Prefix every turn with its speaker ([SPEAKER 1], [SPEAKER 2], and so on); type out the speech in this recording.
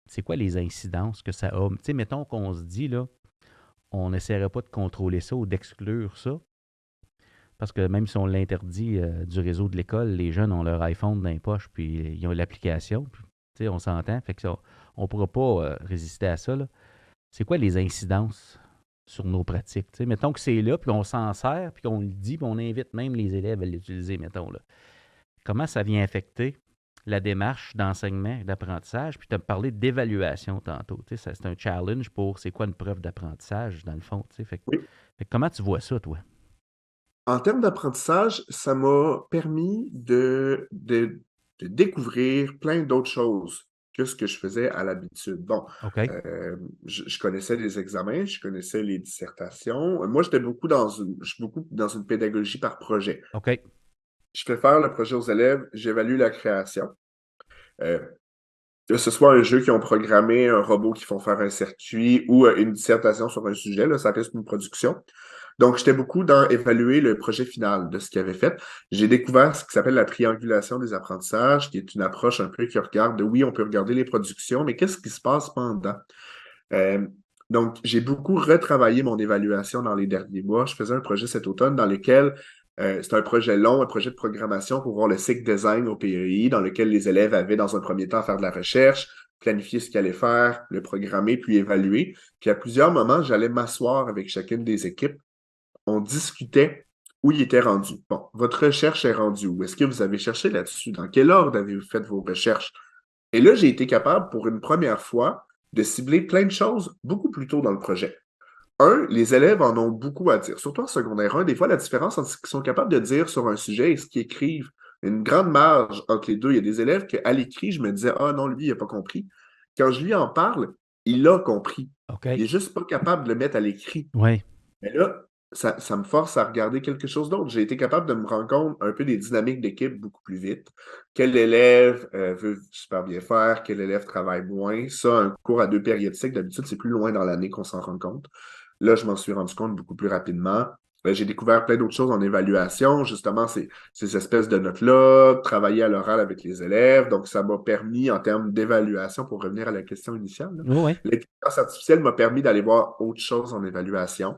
[SPEAKER 1] c'est quoi les incidences que ça a? Tu sais, mettons qu'on se dit, là, on n'essaierait pas de contrôler ça ou d'exclure ça, parce que même si on l'interdit du réseau de l'école, les jeunes ont leur iPhone dans les poches, puis ils ont l'application, puis, tu sais, on s'entend, fait que ça, on ne pourra pas résister à ça, là. C'est quoi les incidences sur nos pratiques? Tu sais, mettons que c'est là, puis on s'en sert, puis qu'on le dit, puis on invite même les élèves à l'utiliser, mettons, là. Comment ça vient affecter la démarche d'enseignement et d'apprentissage? Puis tu as parlé d'évaluation tantôt. Tu sais, c'est un challenge pour c'est quoi une preuve d'apprentissage, dans le fond. Tu sais.
[SPEAKER 2] Oui.
[SPEAKER 1] Fait que comment tu vois ça, toi?
[SPEAKER 2] En termes d'apprentissage, ça m'a permis de découvrir plein d'autres choses que ce que je faisais à l'habitude. Bon,
[SPEAKER 1] OK.
[SPEAKER 2] je connaissais les examens, je connaissais les dissertations. Moi, je suis beaucoup dans une pédagogie par projet.
[SPEAKER 1] OK.
[SPEAKER 2] Je fais faire le projet aux élèves, j'évalue la création. Euh, que ce soit un jeu qui ont programmé, un robot qui font faire un circuit ou une dissertation sur un sujet, là, ça reste une production. Donc, j'étais beaucoup dans évaluer le projet final de ce qu'il avait fait. J'ai découvert ce qui s'appelle la triangulation des apprentissages, qui est une approche un peu qui regarde, oui, on peut regarder les productions, mais qu'est-ce qui se passe pendant? Euh, donc, j'ai beaucoup retravaillé mon évaluation dans les derniers mois. Je faisais un projet cet automne dans lequel c'était un projet long, un projet de programmation pour voir le cycle design au PEI, dans lequel les élèves avaient dans un premier temps à faire de la recherche, planifier ce qu'ils allaient faire, le programmer, puis évaluer. Puis à plusieurs moments, j'allais m'asseoir avec chacune des équipes. On discutait où il était rendu. Bon, votre recherche est rendue où? Est-ce que vous avez cherché là-dessus? Dans quel ordre avez-vous fait vos recherches? Et là, j'ai été capable, pour une première fois, de cibler plein de choses beaucoup plus tôt dans le projet. Un, les élèves en ont beaucoup à dire, surtout en secondaire 1. Des fois, la différence entre ce qu'ils sont capables de dire sur un sujet et ce qu'ils écrivent, une grande marge entre les deux. Il y a des élèves qu'à l'écrit, je me disais, ah non, lui, il n'a pas compris. Quand je lui en parle, il a compris. Il
[SPEAKER 1] OK.
[SPEAKER 2] n'est juste pas capable de le mettre à l'écrit.
[SPEAKER 1] Oui.
[SPEAKER 2] Mais là, ça me force à regarder quelque chose d'autre. J'ai été capable de me rendre compte un peu des dynamiques d'équipe beaucoup plus vite. Quel élève veut super bien faire, quel élève travaille moins. Ça, un cours à 2 périodiques, d'habitude, c'est plus loin dans l'année qu'on s'en rend compte. Là, je m'en suis rendu compte beaucoup plus rapidement. J'ai découvert plein d'autres choses en évaluation, justement, ces espèces de notes-là, travailler à l'oral avec les élèves. Donc, ça m'a permis, en termes d'évaluation, pour revenir à la question initiale, là,
[SPEAKER 1] Oui, oui.
[SPEAKER 2] l'intelligence artificielle m'a permis d'aller voir autre chose en évaluation.